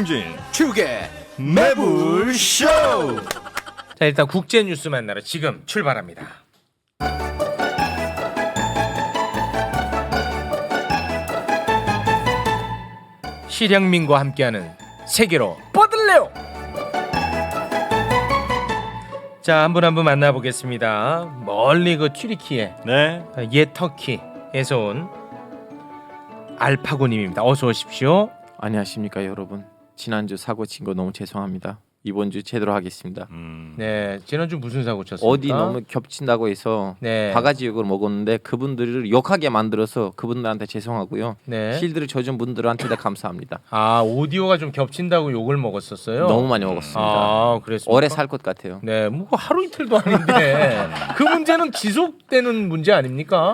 김용진 축의 매불쇼. 자, 일단 국제 뉴스 만나러 지금 출발합니다. 실향민과 함께하는 세계로 뻗을래요. 자, 한 분 한 분 만나보겠습니다. 멀리 그 튀르키예, 네. 옛 터키에서 온 알파고님입니다. 어서 오십시오. 안녕하십니까 여러분. 지난주 사고 친 거 너무 죄송합니다. 이번 주 제대로 하겠습니다. 네, 지난주 무슨 사고 쳤습니까? 어디 너무 겹친다고 해서 네. 바가지 욕을 먹었는데 그분들을 욕하게 만들어서 그분들한테 죄송하고요. 네. 실드를 줘준 분들한테 다 감사합니다. 아, 오디오가 좀 겹친다고 욕을 먹었었어요. 너무 많이 먹었습니다. 아, 그랬습니까? 오래 살 것 같아요. 네, 뭐 하루 이틀도 아닌데 그 문제는 지속되는 문제 아닙니까?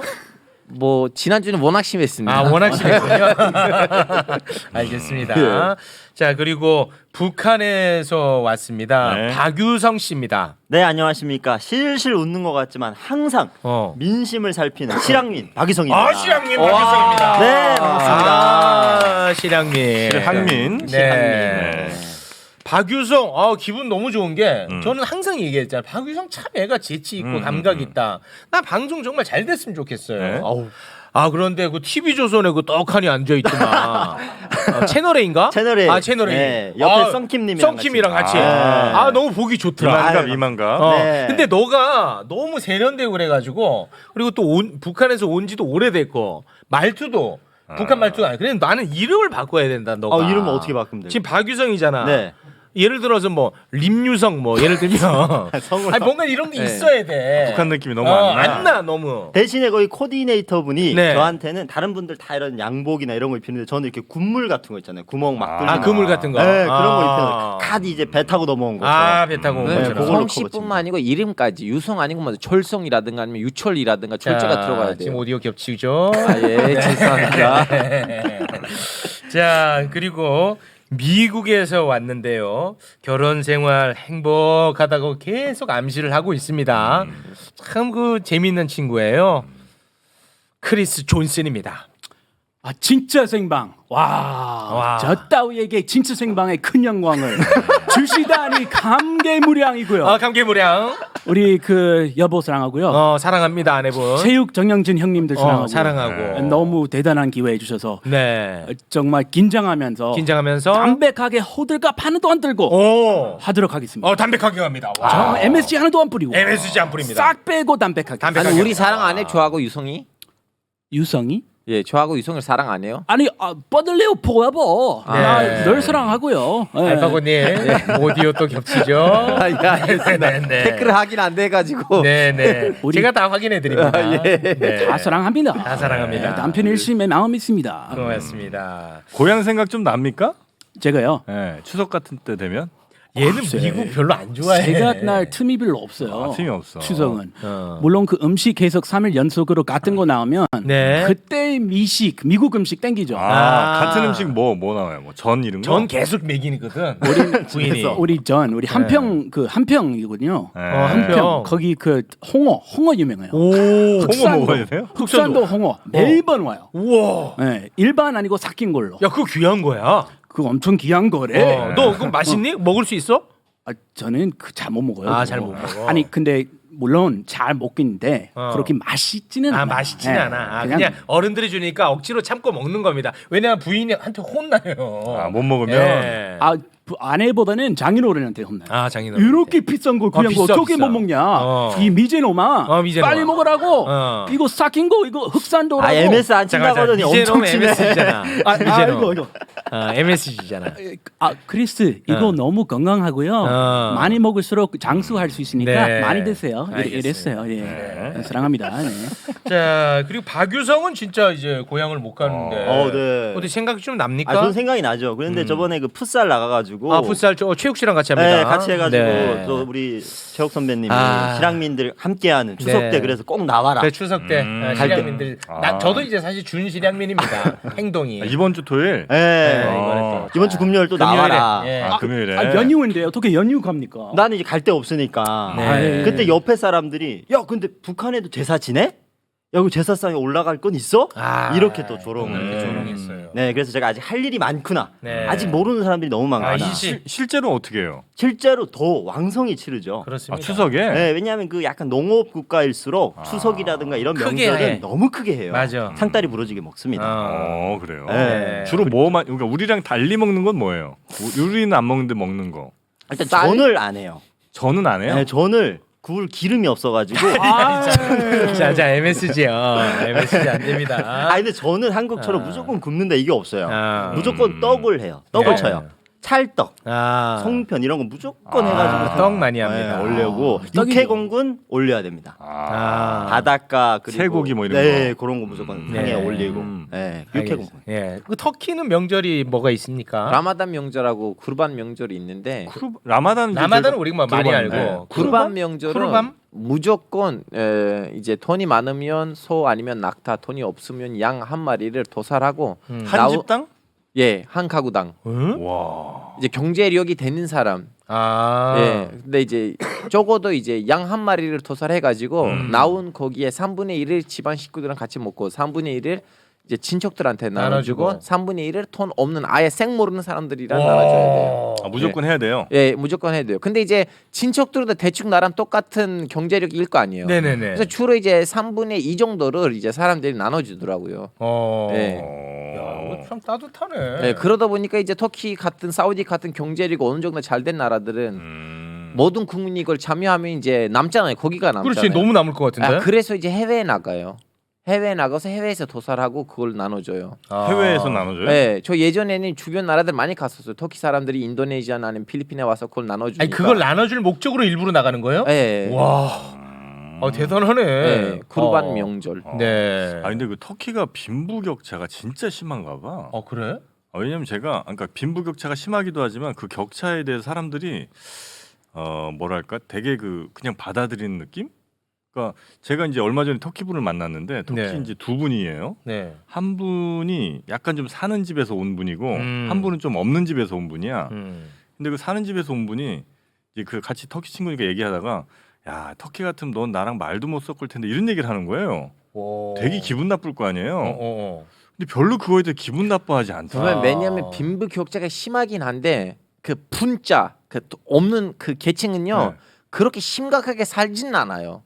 뭐 지난주는 워낙 심했습니다. 아, 워낙 심했군요. 알겠습니다. 자, 그리고 북한에서 왔습니다. 네. 박유성 씨입니다. 네, 안녕하십니까. 실실 웃는 것 같지만 항상 민심을 살피는 실향민 박유성입니다. 아, 실향민 박유성입니다. 네, 반갑습니다. 아, 실향민. 실향민. 네. 박유성, 기분 너무 좋은 게 저는 항상 얘기했잖아요. 박유성 참 애가 재치 있고 감각 있다. 나 방송 정말 잘 됐으면 좋겠어요. 네. 아, 그런데 그 TV 조선에 그 떡하니 앉아 있더만. 채널A인가? 채널A. 아, 채널A. 네, 옆에 썬킴님이랑 같이. 같이. 너무 보기 좋더라. 이만가 미만가. 네. 근데 너가 너무 세련되고 그래가지고, 그리고 또 북한에서 온지도 오래됐고 말투도 북한 말투가 아니야. 그래 나는 이름을 바꿔야 된다. 너가. 이름은 어떻게 바꾸면 돼요? 지금 박유성이잖아. 네. 예를 들어서 뭐 림유성 뭐 예를 들면 성을 아니 뭔가 이런 게 있어야 돼. 북한 느낌이 너무 안 나. 안 나 너무. 대신에 거기 코디네이터 분이 네. 저한테는 다른 분들 다 이런 양복이나 이런 거 입히는데 저는 이렇게 군물 같은 거 있잖아요. 구멍 막 뚫리는 그물 같은 거. 네, 그런 거 입혀서 갓 이제 배 타고 넘어온 거. 배 타고 온 네, 것처럼. 그걸로 성씨뿐만 아니고 이름까지 유성 아니고 뭐 철성이라든가 아니면 유철이라든가 철자가 들어가야 돼요. 지금 오디오 겹치죠. 예, 죄송합니다. 자, 그리고 미국에서 왔는데요. 결혼 생활 행복하다고 계속 암시를 하고 있습니다. 참 그 재미있는 친구예요. 크리스 존슨입니다. 아 진짜 생방 와. 저 따위에게 진짜 생방의 큰 영광을 주시다니 감개무량이고요. 감개무량. 우리 그 여보 사랑하고요. 사랑합니다, 아내분. 체육 정영진 형님들 사랑하고. 사랑하고. 너무 대단한 기회 주셔서 네. 정말 긴장하면서 담백하게 호들갑 하나도 안 들고 하도록 하겠습니다. 담백하게 갑니다. 저 MSG 하나도 안 뿌리고 MSG 안 뿌립니다. 싹 빼고 담백하게. 아니 우리 사랑 안 해? 저하고 유성이? 유성이? 예, 저하고 유성을 사랑 안 해요? 아니 뻗을래요 보여보. 네. 널 사랑하고요. 알파고님 오디오 또 겹치죠? 네. 댓글 확인 안 돼가지고. 네네. 제가 다 확인해 드립니다. 네. 다 사랑합니다. 다 사랑합니다. 남편 일심에 마음 있습니다. 고맙습니다. 고향 생각 좀 납니까? 제가요. 네. 추석 같은 때 되면 얘는 미국 별로 안 좋아해. 제가 날 틈이 별로 없어요. 틈이 없어. 추석은 물론 그 음식 계속 3일 연속으로 같은 거 나오면 네. 그때 미국 음식 땡기죠. 같은 음식 뭐 나와요? 뭐 전 이런 거? 전 계속 맥이거든. 부인이. 우리 한평 그 한평이거든요. 네. 한평 거기 그 홍어 유명해요. 홍어 먹어야 돼요? 흑산도 홍어 매번 와요. 우와. 네, 일반 아니고 삭힌 걸로. 야, 그거 귀한 거야. 그거 엄청 귀한 거래. 너 그거 맛있니? 먹을 수 있어? 저는 잘 못 먹어요. 아, 그거. 잘 못 먹어. 아니 근데 물론 잘 먹긴데 그렇게 맛있지는 않아. 맛있지는 않아. 그냥 어른들이 주니까 억지로 참고 먹는 겁니다. 왜냐면 부인한테 혼나요. 못 먹으면. 네. 아내보다는 장인어른한테 혼나요. 장인어른. 이렇게 비싼 거 그냥 거 어떻게 못 먹냐? 이 미제놈아. 미제놈아. 빨리 먹으라고. 이거 삭힌 거 이거 흑산도라고. MS 안 친다거든요. 엄청 치네. MSG잖아. 이거. MSG잖아. 크리스 이거 너무 건강하고요. 많이 먹을수록 장수할 수 있으니까 네. 많이 드세요. 이랬어요. 예. 네. 사랑합니다. 네. 자, 그리고 박유성은 진짜 이제 고향을 못 가는데. 네. 어디 생각이 좀 납니까? 저는 생각이 나죠. 그런데 저번에 그 풋살 나가가지고. 풋살 최욱 씨랑 같이 합니다. 네, 같이 해가지고 네. 또 우리 최욱 선배님이 실향민들 함께하는 추석 때 그래서 꼭 나와라. 네, 추석 때 실향민들. 저도 이제 사실 준 실향민입니다. 행동이. 이번 주 토요일. 네. 이번 주 금요일 또 금요일에. 나와라. 예. 금요일에. 연휴인데 어떻게 연휴 갑니까? 나는 이제 갈 데 없으니까. 네. 그때 옆에 사람들이 야 근데 북한에도 제사 지내? 야, 그 제사상에 올라갈 건 있어? 아, 이렇게 또 조롱을. 이렇게 조롱했어요. 네, 그래서 제가 아직 할 일이 많구나. 네. 아직 모르는 사람들이 너무 많구나. 실제로 어떻게 해요? 실제로 더 왕성히 치르죠. 그렇습니다. 추석에? 네, 왜냐하면 그 약간 농업 국가일수록 추석이라든가 이런 크게 명절은 해. 너무 크게 해요. 맞아. 상다리 부러지게 먹습니다. 그래요. 네. 주로 뭐만 그러니까 우리랑 달리 먹는 건 뭐예요? 우리는 안 먹는데 먹는 거. 일단 쌀? 전을 안 해요. 저는 안 해요. 네, 전을 구울 기름이 없어가지고. 자 MSG요. MSG 안 됩니다. 근데 저는 한국처럼 무조건 굽는다 이게 없어요. 무조건 떡을 해요. 떡을 네. 쳐요. 찰떡, 송편 이런 거 무조건 해가지고 떡 많이 합니다. 올려고 떡이 육회공군 올려야 됩니다. 바닷가 그리고 쇠고기 뭐 이런 네, 거. 그런 거 무조건 네. 향에 올리고. 네, 육회공군. 예. 그 터키는 명절이 뭐가 있습니까? 라마단 명절하고 쿠르반 명절이 있는데 라마단 라마단은 우리가 뭐 많이 쿠르반, 알고. 쿠르반 명절은 쿠르반? 무조건 이제 돈이 많으면 소 아니면 낙타, 돈이 없으면 양 한 마리를 도살하고 한 집당? 한 가구당 와. 이제 경제력이 되는 사람. 근데 이제 적어도 이제 양 한 마리를 도살해가지고 나온 거기에 3분의 1을 집안 식구들이랑 같이 먹고 3분의 1을 이제 친척들한테 나눠주고 3분의 1을 돈 없는 아예 생 모르는 사람들이랑 나눠줘야 돼요. 무조건 해야 돼요. 예, 무조건 해야 돼요. 근데 이제 친척들도 대충 나랑 똑같은 경제력일 거 아니에요. 네네네. 그래서 주로 이제 3분의 2 정도를 이제 사람들이 나눠주더라고요. 네. 야, 참 따뜻하네. 네, 그러다 보니까 이제 터키 같은 사우디 같은 경제력이 어느 정도 잘 된 나라들은 모든 국민이 이걸 참여하면 이제 남잖아요. 거기가 남잖아요. 그렇지, 너무 남을 것 같은데. 그래서 이제 해외에 나가요. 해외에 나가서 해외에서 도살하고 그걸 나눠줘요. 해외에서 나눠줘요? 네, 저 예전에는 주변 나라들 많이 갔었어요. 터키 사람들이 인도네시아나 아니면 필리핀에 와서 그걸 나눠주니까. 아니 그걸 나눠줄 목적으로 일부러 나가는 거예요? 네. 와, 대단하네. 네, 쿠르반 명절. 네. 근데 그 터키가 빈부격차가 진짜 심한가 봐. 그래? 왜냐면 제가 그러니까 빈부격차가 심하기도 하지만 그 격차에 대해서 사람들이 뭐랄까 되게 그냥 받아들이는 느낌? 그러니까 제가 이제 얼마 전에 터키 분을 만났는데 터키 네. 이제 두 분이에요. 네. 한 분이 약간 좀 사는 집에서 온 분이고 한 분은 좀 없는 집에서 온 분이야. 근데 그 사는 집에서 온 분이 이제 그 같이 터키 친구니까 얘기하다가 야 터키 같으면 넌 나랑 말도 못 섞을 텐데 이런 얘기를 하는 거예요. 되게 기분 나쁠 거 아니에요. 근데 별로 그거에 대해 기분 나빠하지 않다. 왜냐하면 빈부 격차가 심하긴 한데 그 분자 그 없는 그 계층은요 그렇게 심각하게 살지는 않아요.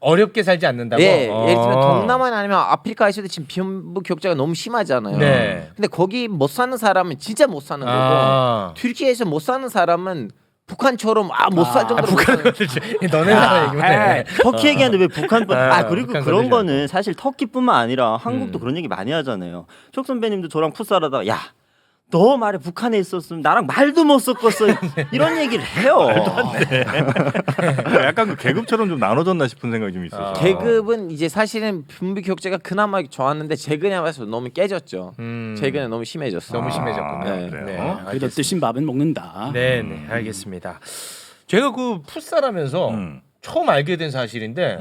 어렵게 살지 않는다고? 네, 예를 들면 동남아나 아니면 아프리카에서도 지금 빈부 격차가 너무 심하잖아요. 네. 근데 거기 못 사는 사람은 진짜 못 사는 거고 튀르키예에서 못 사는 사람은 북한처럼 못 살 정도로 못 사는 너네 나라 얘기만 해. 터키 얘기하는데 왜 북한 그리고 북한 그런 건드리지 거는 사실 터키뿐만 아니라 한국도 그런 얘기 많이 하잖아요. 촉 선배님도 저랑 풋살하다가 야 너 말에 북한에 있었으면 나랑 말도 못 섞었어 이런 얘기를 해요. 약간 그 계급처럼 좀 나눠졌나 싶은 생각이 좀 있어서. 계급은 이제 사실은 빈부 격차가 그나마 좋았는데 최근에 와서 너무 깨졌죠. 최근에 너무 심해졌어. 너무 심해졌군요. 네. 그래요? 그래도 뜨신 밥은 먹는다. 네, 알겠습니다. 제가 그 풋살하면서 처음 알게 된 사실인데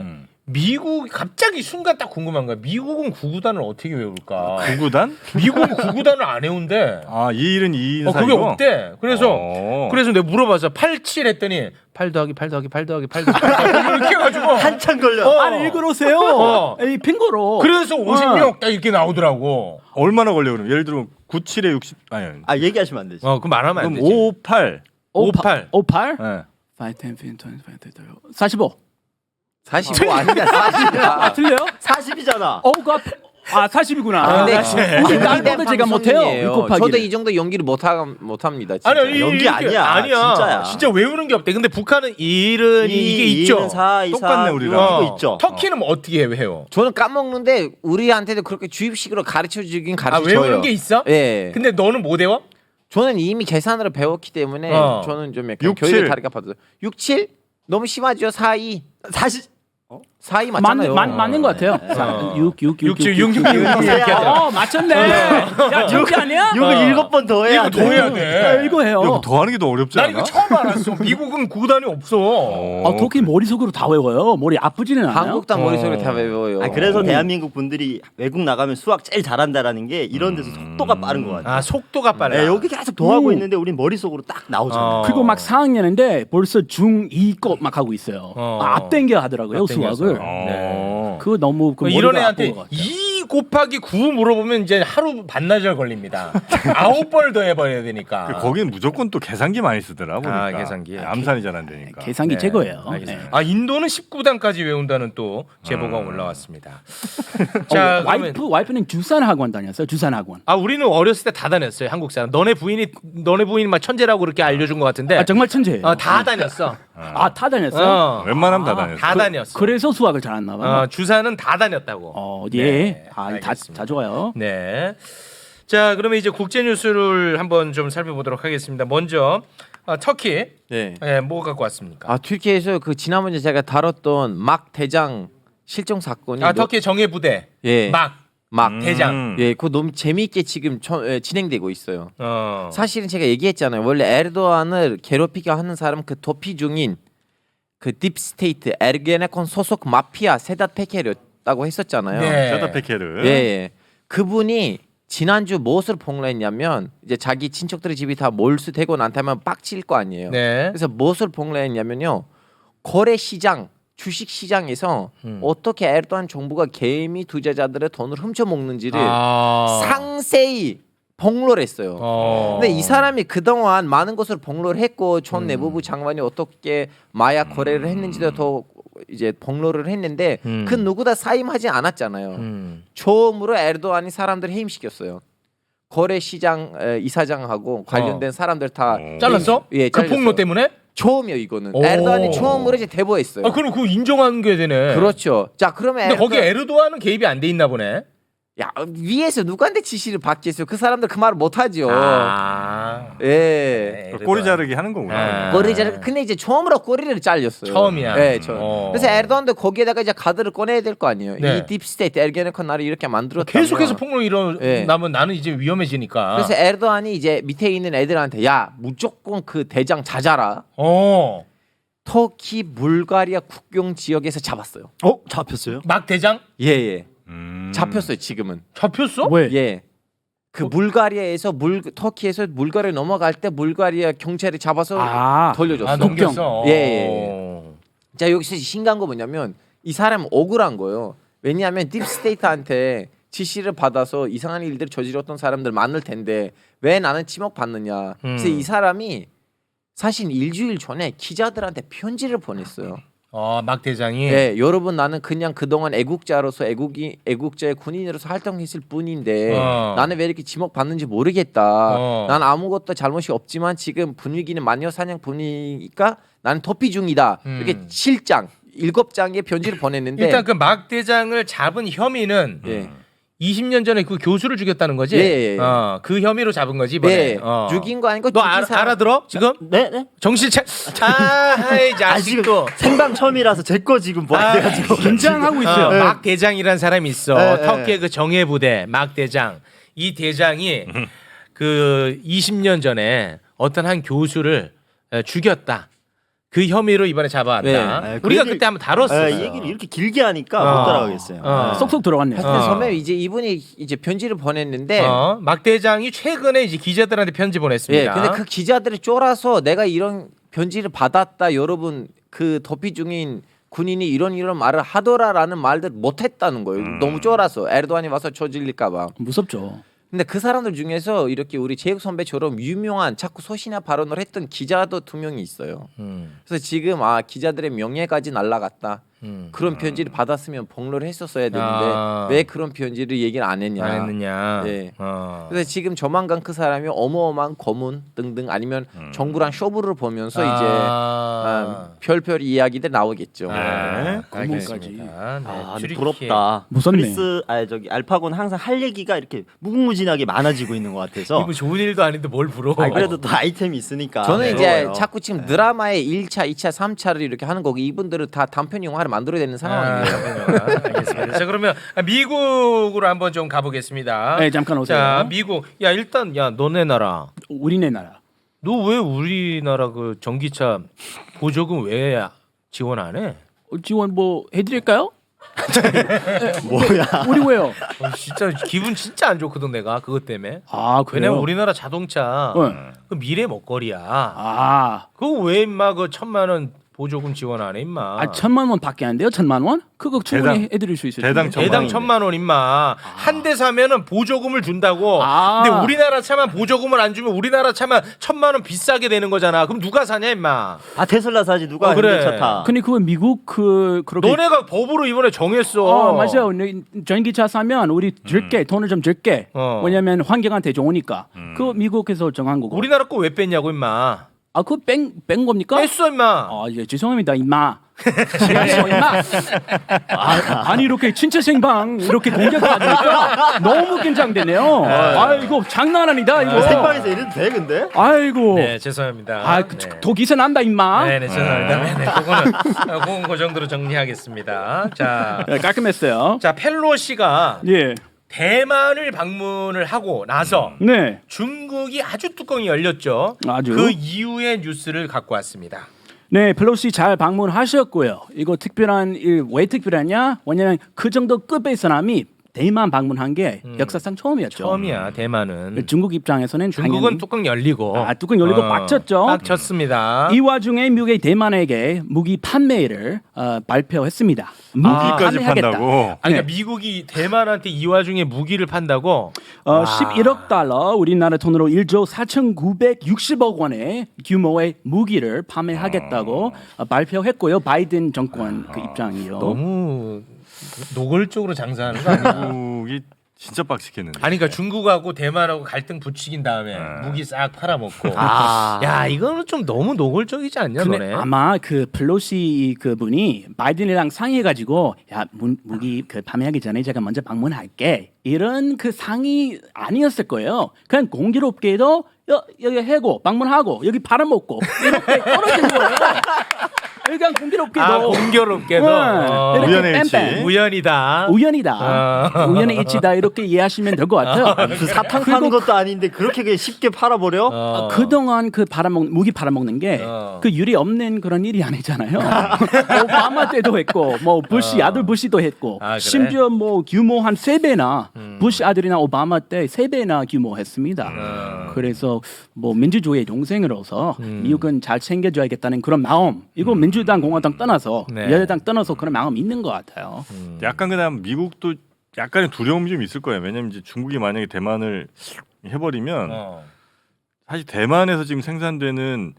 미국 갑자기 순간 딱 궁금한 거야. 미국은 구구단을 어떻게 외울까? 구구단? 미국은 구구단을 안 외운대. 2일은 2인 그게 사이고? 없대. 그래서 내가 물어봤어. 87 했더니 8 더하기 8 더하기 8 더하기 8 더하기 8 더하기 이렇게 해가지고 한참 걸려. 아니 읽으러세요. 이 핑거로. 그래서 50명 딱 이렇게 나오더라고. 얼마나 걸려 그럼? 예를 들어 97에 60 아니. 얘기하시면 안 되지. 그럼 말하면 안 그럼 되지. 58. 58. 58? 네. 5, 10, 15, 20, 45. 45 아니야 40. 틀려요? 40이잖아. 그 40이구나. 근데 우리 딸보다 제가 못해요. 저도 이 정도 연기를 못합니다. 진짜. 아니 연기 아니야. 진짜야. 진짜 외우는 게 없대. 근데 북한은 2일은 이게 있죠. 4, 2, 4, 똑같네, 우리랑. 이거 있죠. 터키는 뭐 어떻게 해요? 저는 까먹는데 우리한테도 그렇게 주입식으로 가르쳐 주긴 가르쳐 줘요. 외우는 게 있어? 예. 근데 너는 못 외워? 저는 이미 계산으로 배웠기 때문에 저는 좀 약간 6, 교육을 7. 다르게 받아요. 6, 7 너무 심하죠. 4, 2 40 4, 2 맞잖아요. 맞는 것 같아요. 6 맞췄네. 야, 저기 아니야? 6을 7번 더 해야 이거 더 해야 돼. 이거 해요. 이거 더 하는 게 더 어렵지 난 않아? 이거 처음 알았어. 미국은 구구단이 없어. 터키 머릿속으로 다 외워요. 머리 아프지는 않아요. 한국 다 머릿속에 다 외워요. 그래서 대한민국 분들이 외국 나가면 수학 제일 잘한다라는 게 이런 데서 속도가 빠른 것 같아요. 속도가 빨라. 네, 여기 계속 더 하고 있는데 우린 머릿속으로 딱 나오잖아요. 그리고 막 4학년인데 벌써 중2거 막 하고 있어요. 앞당겨 하더라고요, 수학을. 네. 그거 너무 그 이런 머리가 애한테 아픈 것 같아요. 2 곱하기 9 물어보면 이제 하루 반나절 걸립니다. 9번을 더 해버려야 되니까. 거기는 무조건 또 계산기 많이 쓰더라 보니까. 계산기. 암산이 잘 안 되니까. 계산기 네, 최고예요. 알겠습니다. 인도는 19단까지 외운다는 또 제보가 올라왔습니다. 자, 자, 그러면 와이프는 주산 학원 다녔어요. 주산 학원. 우리는 어렸을 때 다 다녔어요. 한국 사람. 너네 부인이 막 천재라고 그렇게 알려준 것 같은데. 정말 천재예요. 다 다녔어. 다 다녔어요. 웬만하면 다 다녔어. 다 다녔어. 그래서 수학을 잘했나 봐요. 주사는 다 다녔다고. 예. 네, 다 좋아요. 네. 자, 그러면 이제 국제 뉴스를 한번 좀 살펴보도록 하겠습니다. 먼저 터키. 네. 뭐 갖고 왔습니까? 튀르키예에서 그 지난번에 제가 다뤘던 막 대장 실종 사건이 터키 정예 부대. 예. 막 대장. 예, 그거 너무 재미있게 지금 진행되고 있어요. 사실은 제가 얘기했잖아요. 원래 에르도안을 괴롭히게 하는 사람 그 도피 중인 그 딥스테이트 에르게네콘 소속 마피아 세닷 페케르였다고 했었잖아요. 네. 세다 페케르. 예. 그분이 지난주 무엇을 폭로했냐면 이제 자기 친척들의 집이 다 몰수되고 난 다음에 빡칠 거 아니에요. 네. 그래서 무엇을 폭로했냐면요. 거래 시장 주식 시장에서 어떻게 에르도안 정부가 개미 투자자들의 돈을 훔쳐먹는지를 상세히 폭로를 했어요. 근데 이 사람이 그동안 많은 것을 폭로를 했고 전 내무부 장관이 어떻게 마약 거래를 했는지도 더 이제 폭로를 했는데 그 누구다 사임하지 않았잖아요. 처음으로 에르도안이 사람들을 해임시켰어요. 거래 시장 이사장하고 관련된 사람들 다 잘랐어? 예, 그 잘렸어요. 폭로 때문에? 처음이요 이거는. 에르도안이 처음으로 이제 대보했어요. 그럼 그거 인정한 게 되네. 그렇죠. 자 그러면 근데 거기 에르도안은 개입이 안 돼 있나 보네. 야 위에서 누구한테 지시를 받겠어요? 그 사람들 그 말을 못 하죠. 예. 꼬리 자르기 하는 거구나. 꼬리 자르기. 근데 이제 처음으로 꼬리를 잘렸어요. 처음이야. 네, 처음. 그래서 에르도안도 거기에다가 이제 카드를 꺼내야 될 거 아니에요. 네. 이 딥스테이트 에르게네콘 나를 이렇게 만들었다. 계속해서 폭로 네. 일어나면 나는 이제 위험해지니까. 그래서 에르도안이 이제 밑에 있는 애들한테 야 무조건 그 대장 찾아라. 터키 불가리아 국경 지역에서 잡았어요. 잡혔어요? 막 대장? 예. 잡혔어요 지금은. 잡혔어? 왜? 예. 그 불가리아에서 터키에서 불가리아 넘어갈 때 불가리아 경찰이 잡아서 돌려줬어요. 넘겼어. 예. 자 여기서 신기한 거 뭐냐면 이 사람은 억울한 거예요. 왜냐하면 딥스테이트한테 지시를 받아서 이상한 일들을 저질렀던 사람들 많을 텐데 왜 나는 지목받느냐. 그래서 이 사람이 사실 일주일 전에 기자들한테 편지를 보냈어요. 막 대장이. 네, 여러분 나는 그냥 그동안 애국자로서 애국자의 군인으로서 활동했을 뿐인데 나는 왜 이렇게 지목받는지 모르겠다. 난 아무것도 잘못이 없지만 지금 분위기는 마녀 사냥 분위기니까 나는 도피 중이다. 이렇게 7장 7장의 편지를 보냈는데 일단 그 막 대장을 잡은 혐의는 20년 전에 그 교수를 죽였다는 거지. 예. 그 혐의로 잡은 거지 이번에. 네, 죽인 거 아니고 너 죽인 사람. 알아들어? 지금? 네. 정신 차. 이 자식도. 생방 처음이라서 제 거 지금 뭐 돼가지고 긴장하고 있어요. 막 대장이라는 사람이 있어. 터키의 그 정예 부대 막 대장. 이 대장이 그 20년 전에 어떤 한 교수를 죽였다. 그 혐의로 이번에 잡아왔다. 네. 우리가 그 그때 한번 다뤘어요. 이 얘기를 이렇게 길게 하니까 못 따라가겠어요. 쏙쏙 들어갔네요. 하여튼 선배 이제 이분이 이제 편지를 보냈는데 막 대장이 최근에 이제 기자들한테 편지 보냈습니다. 근데 그 기자들이 쫄아서 내가 이런 편지를 받았다. 여러분 그 도피 중인 군인이 이런 말을 하더라라는 말들 못했다는 거예요. 너무 쫄아서 에르도안이 와서 저질릴까봐. 무섭죠. 근데 그 사람들 중에서 이렇게 우리 제육 선배처럼 유명한 자꾸 소신의 발언을 했던 기자도 2명이 있어요. 그래서 지금 기자들의 명예까지 날라갔다. 그런 편지를 받았으면 폭로를 했었어야 되는데 왜 그런 편지를 얘기를 안 했냐. 네. 그래서 지금 조만간 그 사람이 어마어마한 고문 등등 아니면 정부랑 쇼부를 보면서 이제 별별 이야기들 나오겠죠. 고문까지. 근데 부럽다. 무섭네. 그리스 알파고는 항상 할 얘기가 이렇게 무궁무진하게 많아지고 있는 것 같아서. 이거 좋은 일도 아닌데 뭘 부러? 그래도 또 아이템이 있으니까. 저는 이제 부러워요. 자꾸 지금 드라마의 1차, 2차, 3차를 이렇게 하는 거고 이분들은 다 단편 영화를 만들어야 되는 상황이에요. 알겠습니다. 자 그러면 미국으로 한번 좀 가보겠습니다. 네, 잠깐 오세요. 자 미국. 야 일단 너네 나라. 우리네 나라. 너 왜 우리나라 그 전기차 보조금 왜 지원 안 해? 지원 뭐 해드릴까요? 뭐야? 우리 왜요? 진짜 기분 진짜 안 좋거든 내가 그것 때문에. 그래요? 왜냐면 우리나라 자동차 네. 그 미래 먹거리야. 아, 그거 왜 인마 그 1,000만 원 보조금 지원하네 임마. 1,000만 원밖에 안 돼요. 1,000만 원? 그거 충분히 대당. 해드릴 수 있어요. 대당 대당 1,000만 원 임마. 한 대 사면은 보조금을 준다고. 아. 근데 우리나라 차만 보조금을 안 주면 우리나라 차만 1,000만 원 비싸게 되는 거잖아. 그럼 누가 사냐 임마. 아 테슬라 사지 누가 그래. 현대차 타. 근데 그거 미국 그렇게 너네가 법으로 이번에 정했어. 맞아요. 전기차 사면 우리 줄게 돈을 좀 줄게. 왜냐면 환경한테 좋으니까. 그거 미국에서 정한 거고. 우리나라 거 왜 뺐냐고 임마. 그거 뺀 겁니까? 뺐어 임마. 예, 죄송합니다, 임마. 제가요, 임마. 아니 이렇게 진짜 생방 이렇게 공격받으니까 너무 긴장되네요. 이거 장난 아니다 이거. 생방에서 이래도 돼 근데? 아이고. 네 죄송합니다. 네. 독이서 난다 임마. 네네 죄송합니다. 네네 그거는 그 정도로 정리하겠습니다. 자, 네, 깔끔했어요. 자 펠로시가 예. 대만을 방문을 하고 나서 네. 중국이 아주 뚜껑이 열렸죠. 아주. 그 이후의 뉴스를 갖고 왔습니다. 네, 펠로시 잘 방문하셨고요. 이거 특별한 왜 특별하냐? 왜냐면 그 정도 급의 사람이 대만 방문한 게 역사상 처음이었죠. 처음이야 대만은. 중국 입장에서는 중국은 당연히 뚜껑 열리고. 뚜껑 열리고 꽉 쳤죠. 꽉 쳤습니다. 이 와중에 미국이 대만에게 무기 판매를 발표했습니다. 무기까지 판매하겠다. 판다고. 아니 그러니까 미국이 대만한테 이 와중에 무기를 판다고. 11억 달러, 우리나라 돈으로 1조 4,960억 원의 규모의 무기를 판매하겠다고 발표했고요. 바이든 정권 그 입장이요. 너무 노골적으로 장사하는 거 아니야? 중국이 진짜 빡시겠는데. 아니 그러니까 중국하고 대만하고 갈등 부추긴 다음에 무기 싹 팔아먹고. 야 이거는 좀 너무 노골적이지 않냐 근데 너네? 아마 그 펠로시 그분이 바이든이랑 상의해가지고 야 무기 그 판매하기 전에 제가 먼저 방문할게 이런 그 상의 아니었을 거예요. 그냥 공교롭게도 여기 해고 방문하고 여기 팔아먹고 이렇게 떨어진 거예요. 그냥 공교롭게도 공교롭게도 이렇게 우연의 뺨뺨. 일치. 우연이다. 우연이다. 우연의 일치다 이렇게 이해하시면 될 것 같아요. 무슨 사탕 파는 것도 아닌데 그렇게 그냥 쉽게 팔아버려? 그동안 그 무기 팔아먹는 게 그 유리 없는 그런 일이 아니잖아요. 오바마 때도 했고 뭐 부시 아들 부시도 했고 그래? 심지어 뭐 규모 한 3배나 부시 아들이나 오바마 때 3배나 규모 했습니다. 그래서 뭐 민주주의의 동생으로서 미국은 잘 챙겨줘야겠다는 그런 마음 이거 민주당 공화당 떠나서 네. 여야당 떠나서 그런 마음이 있는 것 같아요. 약간 그다음 미국도 약간의 두려움이 좀 있을 거예요. 왜냐면 이제 중국이 만약에 대만을 해버리면 사실 대만에서 지금 생산되는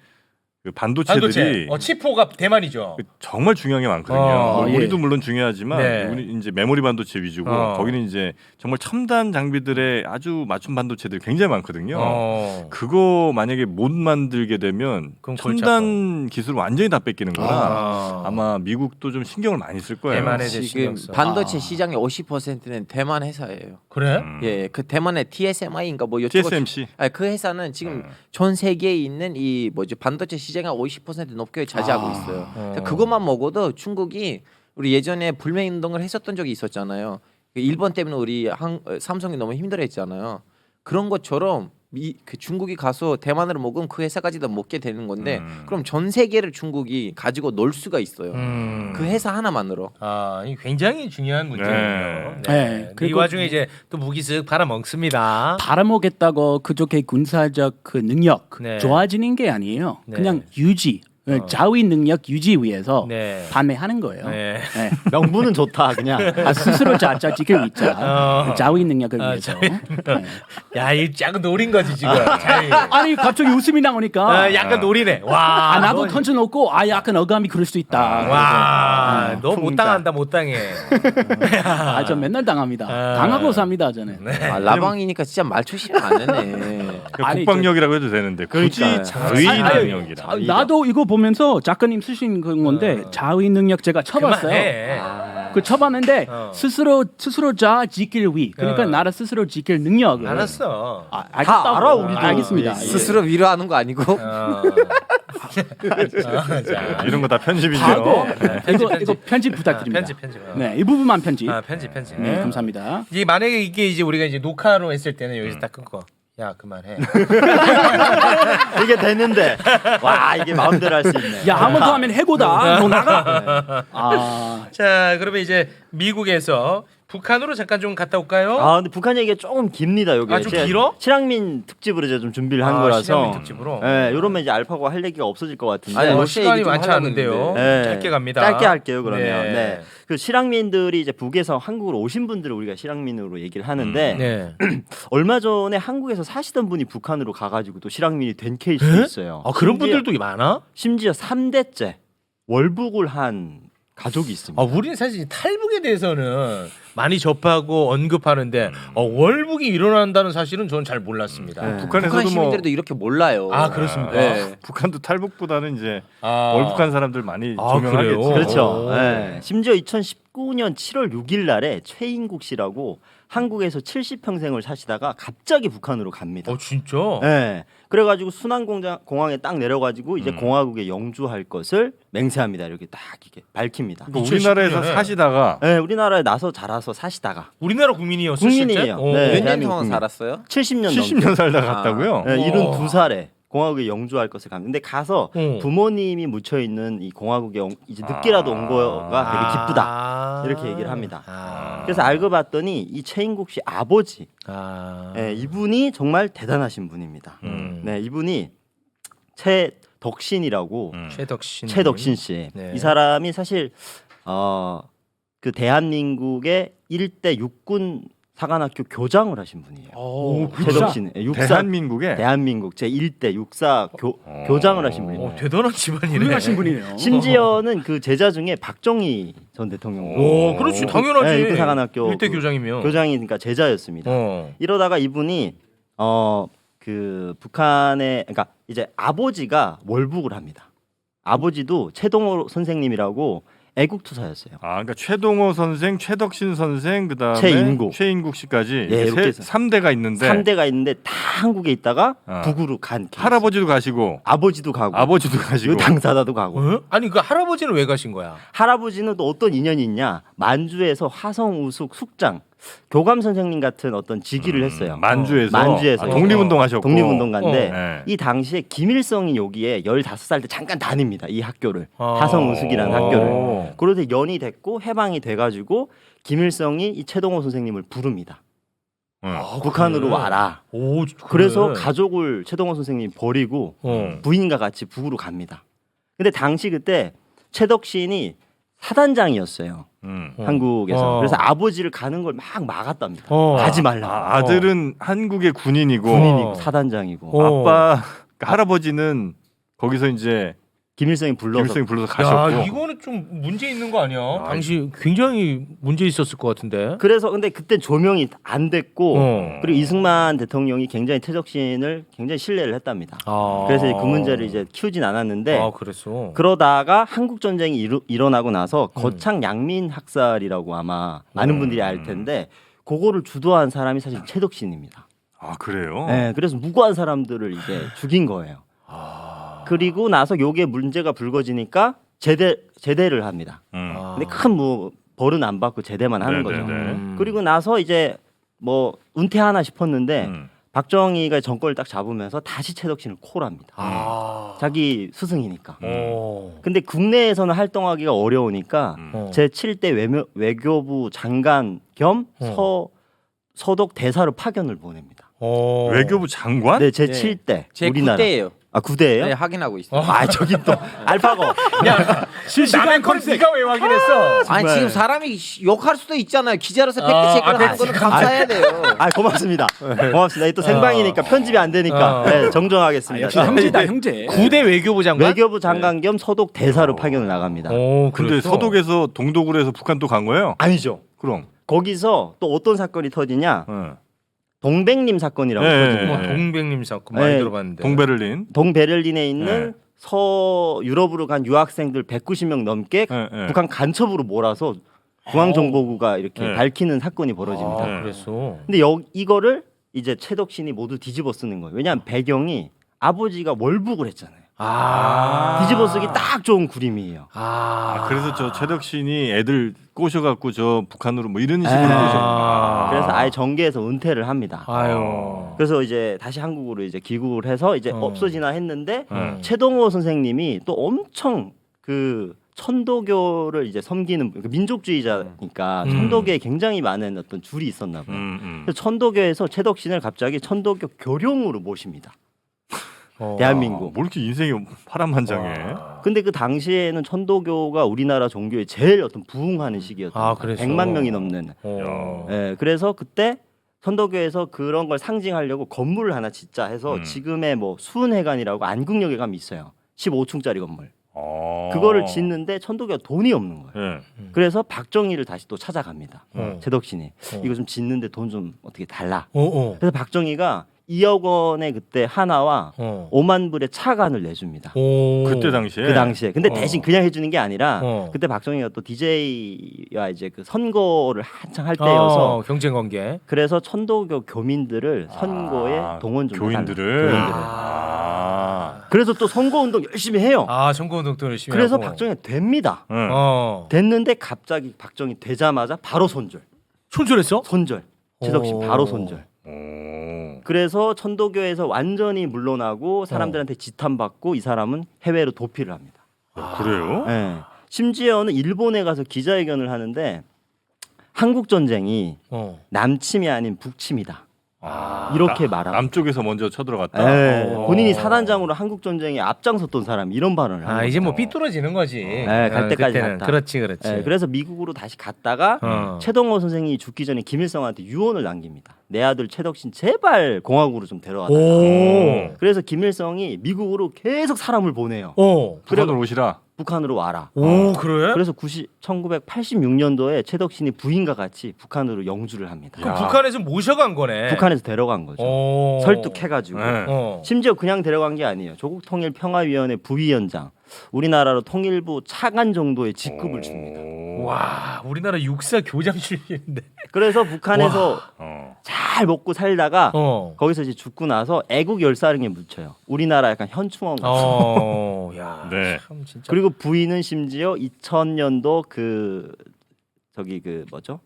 그 반도체들이 치포가 대만이죠. 정말 중요한 게 많거든요. 뭐 예. 우리도 물론 중요하지만 네. 우리 이제 메모리 반도체 위주고 거기는 이제 정말 첨단 장비들의 아주 맞춤 반도체들이 굉장히 많거든요. 그거 만약에 못 만들게 되면 그럼 첨단 기술을 완전히 다 뺏기는 거라 아마 미국도 좀 신경을 많이 쓸 거예요. 대만에 대해 신경 지금 써. 반도체 시장의 50%는 대만 회사예요. 그래? 예, 그 대만의 TSMI인가 뭐 TSMC. 그 회사는 지금 전 세계에 있는 이 반도체 시장의 50% 높게 차지하고 있어요. 그것만 먹어도 중국이 우리 예전에 불매 운동을 했었던 적이 있었잖아요. 일본 때문에 우리 삼성이 너무 힘들어했잖아요. 그런 것처럼 그 중국이 가서 대만으로 먹으면 그 회사까지도 먹게 되는 건데 그럼 전 세계를 중국이 가지고 놀 수가 있어요. 그 회사 하나만으로. 이 굉장히 중요한 문제예요. 네. 이 그리고 와중에 이제 또 무기 쓱 팔아먹습니다. 팔아먹겠다고 그쪽의 군사적 그 능력 네. 좋아지는 게 아니에요. 네. 그냥 유지, 자위 능력 유지 위해서 네. 판매하는 거예요. 네. 네. 명분은 좋다 그냥. 스스로 지키고 있자. 자위 능력을 위해서. 네. 야, 이 약간 노린 거지 지금. 자위. 아니 갑자기 웃음이 나오니까 약간 노리네. 와. 나도 던져놓고 약간 어감이 그럴 수 있다. 와, 너 못 당한다, 못 당해. 저 맨날 당합니다. 당하고 삽니다 저는. 라방이니까 진짜 말 조심 안 하네. 그러니까 아니, 국방력이라고 해도 되는데 굳이 자위 아니, 능력이라. 나도 이거 보면서 작가님 쓰신 건데 자위 능력 제가 쳐봤어요. 그만해. 그 쳐봤는데 스스로 자 지킬 위. 그러니까 나라 스스로 지킬 능력을. 알았어. 알겠다고. 다 알아, 우리도. 알겠습니다. 예. 스스로 위로하는 거 아니고. 자, 이런 거 다 편집이죠. 하고 편집. 이거 편집 부탁드립니다. 편집. 네, 이 부분만 편집. 편집. 네, 감사합니다. 이게 만약에 이게 이제 우리가 이제 녹화로 했을 때는 여기서 딱 끊고. 야, 그만해. 이게 되는데 와 이게 마음대로 할 수 있네. 야, 한 번 더 하면 해고다. 너 나가. 자, 그러면 이제 미국에서 북한으로 잠깐 좀 갔다 올까요? 아 근데 북한 얘기가 조금 깁니다 여기. 아, 좀 길어? 실향민 특집으로 제가 좀 준비를 한 거라서. 실향민 특집으로. 예, 이러면 이제 알파고 할 얘기가 없어질 것 같은데. 아니, 뭐 시간이 얘기 좀 많지 하려고 않은데요. 했는데. 네. 짧게 갑니다. 짧게 할게요 그러면. 네. 네. 그 실향민들이 이제 북에서 한국으로 오신 분들을 우리가 실향민으로 얘기를 하는데 네. 얼마 전에 한국에서 사시던 분이 북한으로 가가지고 또 실향민이 된 케이스도 있어요. 아 그런 심지어- 분들도 많아? 심지어 3대째 월북을 한 가족이 있습니다. 아 우리는 사실 탈북에 대해서는 많이 접하고 언급하는데 월북이 일어난다는 사실은 저는 잘 몰랐습니다. 네. 북한 북한에서도 뭐 시민들도 이렇게 몰라요. 아 그렇습니까? 네. 북한도 탈북보다는 이제 아. 월북한 사람들 많이 아, 조명하겠죠. 그래요? 그렇죠. 오. 예. 심지어 2019년 7월 6일 날에 최인국 씨라고 한국에서 70평생을 사시다가 갑자기 북한으로 갑니다. 진짜? 예. 그래가지고 순안공항에 딱 내려가지고 이제 공화국에 영주할 것을 맹세합니다. 이렇게 딱 이게 밝힙니다. 그러니까 우리나라에서 2019년에. 사시다가 예, 우리나라에 나서 자라서 사시다가 우리나라 국민이었어요? 국민이에요. 실제? 네. 몇 년 대한민국 동안 국민. 살았어요? 70년 70년 살다 갔다고요? 예, 오. 72살에 공화국에 영주할 것을 갑니다. 근데 가서 오. 부모님이 묻혀 있는 이 공화국에 이제 늦게라도 온 거가 되게 기쁘다. 이렇게 얘기를 합니다. 그래서 알고 봤더니 이 최인국 씨 아버지, 예, 이분이 정말 대단하신 분입니다. 네, 이분이 최덕신이라고 최덕신 씨. 네. 이 사람이 사실 그 대한민국의 1대 육군 사관학교 교장을 하신 분이에요. 오, 최덕신. 예, 대한민국에 대한민국 제 1대 육사 교장을 하신 분입니다. 대단한 집안이네. 훌륭하신 분이네요. 심지어는 그 제자 중에 박정희 전 대통령. 오, 그렇지 당연하지. 네, 육군 사관학교 일대 교장이면. 교장이니까 제자였습니다. 이러다가 이분이 그 북한에 그러니까 이제 아버지가 월북을 합니다. 아버지도 최동호 선생님이라고 애국투사였어요. 아, 그러니까 최동호 선생, 최덕신 선생, 그다음에 최인국 씨까지 예, 이렇게 해서 3대가 있는데 3대가 있는데 다 한국에 있다가 어. 북으로 간 케이스. 할아버지도 가시고 아버지도 가고 아버지도 가시고 당사자도 가고 어? 아니 그 할아버지는 왜 가신 거야? 할아버지는 또 어떤 인연이 있냐 만주에서 화성우숙 숙장 교감 선생님 같은 어떤 직위를 했어요. 만주에서 만주에서 독립운동 하셨고 독립운동가인데 네. 이 당시에 김일성이 여기에 15살 때 잠깐 다닙니다. 이 학교를 화성우숙이라는 학교를. 그러다 연이 됐고 해방이 돼가지고 김일성이 이 최동호 선생님을 부릅니다. 북한으로 와라. 오, 그래서 가족을 최동호 선생님이 버리고 부인과 같이 북으로 갑니다. 근데 당시 그때 최덕신이 사단장이었어요. 한국에서. 그래서 아버지를 가는 걸 막 막았답니다. 가지 말라. 아들은 한국의 군인이고 군인이고 사단장이고 아빠 할아버지는 거기서 이제 김일성이 불러서 가셨고. 야, 이거는 좀 문제 있는 거 아니야? 당시 굉장히 문제 있었을 것 같은데. 그래서 근데 그때 조명이 안 됐고 그리고 이승만 대통령이 굉장히 최덕신을 굉장히 신뢰를 했답니다. 그래서 그 문제를 이제 키우진 않았는데 그랬어. 그러다가 한국 전쟁이 일어나고 나서 거창 양민 학살이라고 아마 많은 분들이 알 텐데 그거를 주도한 사람이 사실 최덕신입니다. 아, 그래요? 네, 그래서 무고한 사람들을 이제 죽인 거예요. 그리고 나서 요게 문제가 불거지니까 제대를 합니다. 근데 큰 뭐 벌은 안 받고 제대만 하는 거죠. 그리고 나서 이제 뭐 은퇴하나 싶었는데 박정희가 정권을 딱 잡으면서 다시 최덕신을 콜합니다. 자기 스승이니까. 근데 국내에서는 활동하기가 어려우니까 제 7대 외교부 장관 겸 서독 대사로 파견을 보냅니다. 외교부 장관? 네, 제 7대 제 우리나라. 9대예요. 아 9대예요? 네, 확인하고 있어요. 아 저기 또 알파고. 남의 걸 네가 왜 확인했어? 아니 지금 사람이 욕할 수도 있잖아요. 기자로서 팩트 체크를 하는 거는 감사해야 돼요. 아 고맙습니다. 고맙습니다. 또 생방이니까 편집이 안 되니까 네, 정정하겠습니다. 역시 형제다 형제. 9대 외교부 장관? 외교부 장관 겸 서독 대사로 파견을 나갑니다. 근데 그랬어? 서독에서 동독으로 해서 북한 또 간 거예요? 아니죠. 그럼. 거기서 또 어떤 사건이 터지냐? 동백림 사건이라고 네. 터집니다. 동백님 사건 많이 네. 들어봤는데. 동베를린. 동베를린에 있는 네. 유럽으로 간 유학생들 190명 넘게 네. 북한 간첩으로 몰아서 중앙정보부가 이렇게 네. 밝히는 사건이 벌어집니다. 네. 그랬어. 근데 이거를 이제 최덕신이 모두 뒤집어 쓰는 거예요. 왜냐하면 배경이 아버지가 월북을 했잖아요. 뒤집어 쓰기 딱 좋은 그림이에요. 그래서 저 최덕신이 애들 꼬셔갖고 저 북한으로 뭐 이런 식으로 꼬셔. 그래서 아예 정계에서 은퇴를 합니다. 아유. 그래서 이제 다시 한국으로 이제 귀국을 해서 이제 없어지나 했는데 음. 최동호 선생님이 또 엄청 그 천도교를 이제 섬기는 민족주의자니까 천도교에 굉장히 많은 어떤 줄이 있었나 봐요. 그래서 천도교에서 최덕신을 갑자기 천도교 교룡으로 모십니다. 대한민국. 뭐 이렇게 인생이 파란만장해. 근데 그 당시에는 천도교가 우리나라 종교의 제일 어떤 부흥하는 시기였어요. 그래서? 100만 명이 넘는. 예, 그래서 그때 천도교에서 그런 걸 상징하려고 건물을 하나 짓자 해서 지금의 뭐 수은회관이라고 안국역에 가면 있어요. 15층짜리 건물. 그거를 짓는데 천도교가 돈이 없는 거예요. 예. 그래서 박정희를 다시 또 찾아갑니다. 최덕신이 이거 좀 짓는데 돈 좀 어떻게 달라. 그래서 박정희가 2억 원의 그때 하나와 5만 불의 차관을 내줍니다. 그때 당시에. 그 당시에. 근데 대신 그냥 해주는 게 아니라 그때 박정희가 또 DJ와 이제 그 선거를 한창 할 때여서 경쟁 관계. 그래서 천도교 교민들을 선거에 동원 좀 교인들을. 해달라. 그래서 또 선거운동 열심히 해요. 선거운동도 열심히 그래서 하고. 박정희가 됩니다. 응. 됐는데 갑자기 박정희 되자마자 바로 손절. 손절했어? 손절. 최덕신 바로 손절. 그래서 천도교에서 완전히 물러나고 사람들한테 지탄받고 이 사람은 해외로 도피를 합니다. 그래요? 네. 심지어는 일본에 가서 기자회견을 하는데 한국 전쟁이 남침이 아닌 북침이다. 이렇게 말하고 남쪽에서 먼저 쳐들어갔다. 본인이 사단장으로 한국 전쟁에 앞장섰던 사람이 이런 발언을 하는 이제 거죠. 뭐 삐뚤어지는 거지. 갈 때까지 그때는. 갔다. 그렇지. 그래서 미국으로 다시 갔다가 최동호 선생이 죽기 전에 김일성한테 유언을 남깁니다. 내 아들 최덕신 제발 공화국으로 좀 데려와달라. 그래서 김일성이 미국으로 계속 사람을 보내요. 북한으로 오시라. 북한으로 와라. 그래? 그래서 1986년도에 최덕신이 부인과 같이 북한으로 영주를 합니다. 그럼 북한에서 모셔간 거네. 북한에서 데려간 거죠. 설득해가지고. 네. 심지어 그냥 데려간 게 아니에요. 조국통일평화위원회 부위원장, 우리나라로 통일부 차관 정도의 직급을 줍니다. 와, 우리나라 육사 교장 출신인데. 그래서 북한에서 잘 먹고 살다가 거기서 이제 죽고 나서 애국 열사령에 묻혀요. 우리나라 약간 현충원 같은. 야, 네. 참 진짜. 그리고 부인은 심지어 2000년도 그 뭐죠?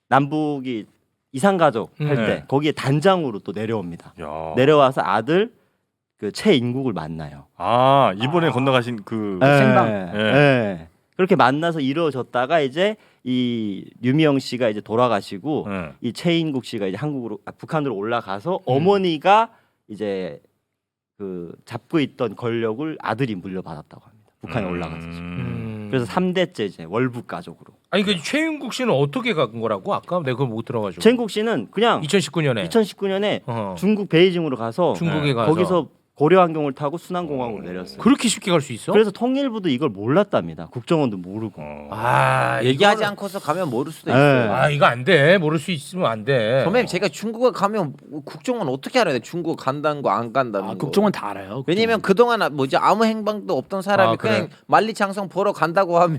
남북이 이산가족 할 때 거기에 단장으로 또 내려옵니다. 내려와서 아들 그 최인국을 만나요. 이번에 건너가신 그 생방. 네. 그렇게 만나서 이루어졌다가 이제 이 유미영 씨가 이제 돌아가시고 이 최인국 씨가 이제 북한으로 올라가서 어머니가 이제 그 잡고 있던 권력을 아들이 물려받았다고 합니다. 북한에 올라가서 지금. 그래서 3대째 이제 월북 가족으로. 아니 그 최윤국 씨는 어떻게 간 거라고? 아까 내가 그걸 못 들어가지고. 최인국 씨는 그냥 2019년에 중국 베이징으로 가서 중국에 가서 거기서 고려환경을 타고 순환공항으로 내렸어요. 그렇게 쉽게 갈 수 있어? 그래서 통일부도 이걸 몰랐답니다. 국정원도 모르고. 얘기하지 이거는- 않고서 가면 모를 수도 있어요. 이거 안 돼. 모를 수 있으면 안 돼. 선배님 제가 중국에 가면 국정원 어떻게 알아야 돼? 중국 간다는 거 안 간다는 거. 국정원 다 알아요. 왜냐면 그동안 아무 행방도 없던 사람이 그래? 그냥 만리장성 보러 간다고 하면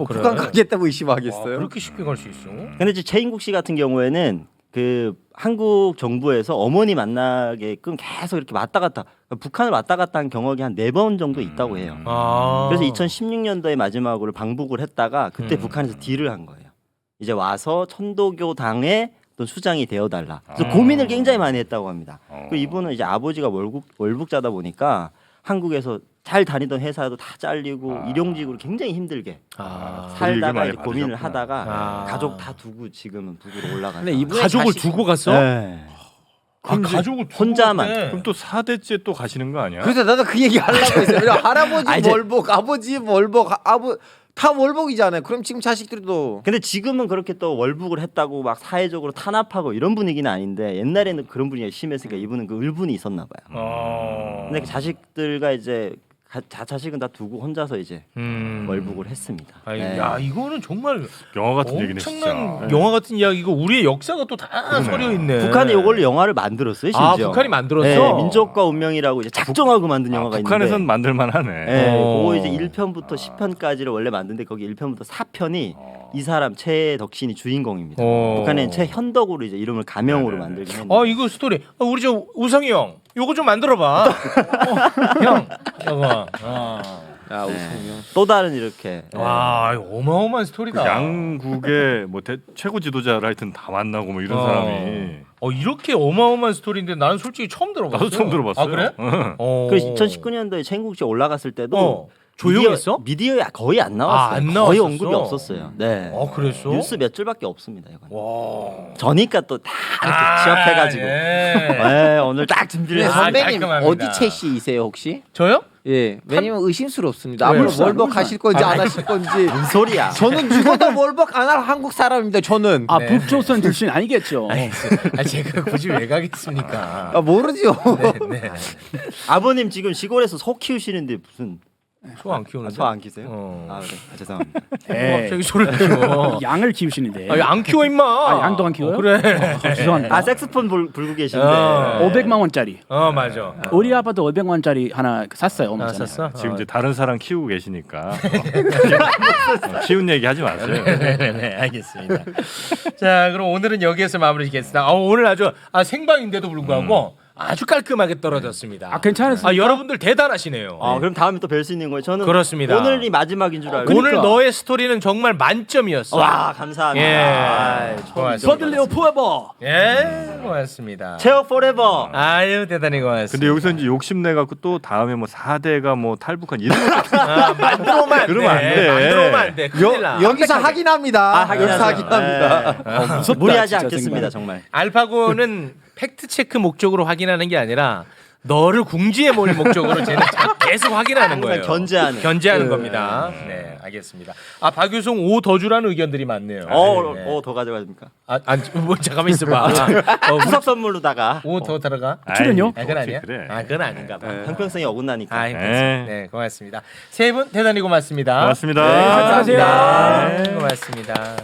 그래? 북한 가겠다고 의심하겠어요? 그렇게 쉽게 갈 수 있어? 근데 이제 최인국 씨 같은 경우에는 그 한국 정부에서 어머니 만나게끔 계속 이렇게 왔다 갔다 북한을 왔다 갔다 한 경력이 한 4번 정도 있다고 해요. 그래서 2016년도에 마지막으로 방북을 했다가 그때 북한에서 딜을 한 거예요. 이제 와서 천도교 당의 어떤 수장이 되어달라. 그래서 고민을 굉장히 많이 했다고 합니다. 그 이분은 이제 아버지가 월북자다 보니까 한국에서 잘 다니던 회사도 다 잘리고 일용직으로 굉장히 힘들게 살다가 많이 이제 고민을 받으셨구나. 하다가 가족 다 두고 지금은 북으로 올라가서. 근데 이분의 가족을 자식- 두고 갔어? 네. 가족을 두고 혼자만. 갔대. 그럼 또 4대째 또 가시는 거 아니야? 그래서 나도 그 얘기 하려고 했어요. 왜냐면 할아버지 이제- 월복, 아버지 월복, 다 월복이잖아요. 그럼 지금 자식들도 근데 지금은 그렇게 또 월북을 했다고 막 사회적으로 탄압하고 이런 분위기는 아닌데 옛날에는 그런 분위기가 심했으니까 이분은 그 을분이 있었나 봐요. 근데 그 자식들과 이제 자식은 다 두고 혼자서 이제 월북을 했습니다. 네. 야 이거는 정말 영화 같은 얘기네 엄청난 진짜. 영화 같은 이야기고 우리의 역사가 또 다 서려 있네. 북한이 이걸로 영화를 만들었어요, 심지어. 북한이 만들었어? 네, 민족과 운명이라고 이제 작정하고 만든 영화가 북한에선 있는데. 만들만하네. 네, 그거 이제 1편부터 10편까지를 원래 만드는데 거기 1편부터 4편이 이 사람 최덕신이 주인공입니다. 북한에는 최현덕으로 이제 이름을 가명으로 만들긴 했는데. 이거 스토리. 우리 저 우성이 형, 요거 좀 만들어봐. 형, 저거. 웃으면 또 다른 이렇게. 와, 이거 어마어마한 그 스토리다. 양국의 뭐 최고 지도자를 하여튼 다 만나고 뭐 이런 사람이. 이렇게 어마어마한 스토리인데 나는 솔직히 처음 들어봤어. 나도 처음 들어봤어요. 아 그래? 그래서 2019년도에 최인국 씨 올라갔을 때도 조용했어? 미디어에 거의 안 나왔어요. 안 거의 나왔었어? 언급이 없었어요. 네. 그랬어? 뉴스 몇 줄밖에 없습니다. 이건. 와. 저니까 또 다 이렇게 취업해가지고 네, 오늘 딱 준비를 네, 했어요. 선배님 깔끔합니다. 어디 채씨이세요 혹시? 저요? 예, 왜냐면 의심스럽습니다. 왜요? 앞으로 월복 하실 건지 안 하실 건지. 뭔 소리야? 저는 죽어도 월복 안 할 한국 사람입니다. 저는. 아 북조선 출신 아니겠죠? 제가 굳이 왜 가겠습니까? 모르죠. 네. 아버님 지금 시골에서 소 키우시는데 무슨 소 안 키우는데. 소 안 키세요? 어. 아 그래. 죄송합니다. 예. 갑자기 소를 키워. 양을 키우시는데. 안 키워 임마. 아, 양도 안 키워요? 그래. 죄송합니다. 아 색스폰 불고 계신데. 500만 원짜리. 맞아. 우리 아빠도 500만 원짜리 하나 샀어요. 얼마 전에. 샀어? 지금 이제 다른 사람 키우고 계시니까 키운 얘기 하지 마세요. 네, 알겠습니다. 자, 그럼 오늘은 여기에서 마무리하겠습니다. 오늘 아주 생방인데도 불구하고 아주 깔끔하게 떨어졌습니다. 아 괜찮았어요. 여러분들 대단하시네요. 그럼 다음에 또 뵐 수 있는 거예요. 저는 그렇습니다. 오늘이 마지막인 줄 알고. 오늘 너의 스토리는 정말 만점이었어. 와 감사합니다. 예. 아이, 고맙습니다. 버들레오 포에버. 예, 고맙습니다. 체어 포레버. 아유, 대단히 고맙습니다. 근데 여기서 이제 욕심내 갖고 또 다음에 뭐 4대가 뭐 탈북한 이런 거 만들어오면 안 돼. 그러면 안 돼. 만들어오면 안 돼. 큰일 나. 여기서 확인합니다. 확인하죠. 여기서 확인합니다. 네. 무리하지 진짜 않겠습니다 생각. 정말. 알파고는 팩트 체크 목적으로 확인하는 게 아니라 너를 궁지에 몰 목적으로 쟤는 계속 확인하는 거예요. 견제하는. 겁니다. 네, 알겠습니다. 박유송 5 더 주라는 의견들이 많네요. 더 가져가십니까? 잠깐만 있어봐. 후석 선물로다가 5 더 들어가? 출연료? 그건 아니야? 그래. 그건 아닌가 봐. 형평성이 어긋나니까. 네, 고맙습니다. 세 분 대단히 고맙습니다. 고맙습니다. 네, 감사합니다. 네, 고맙습니다.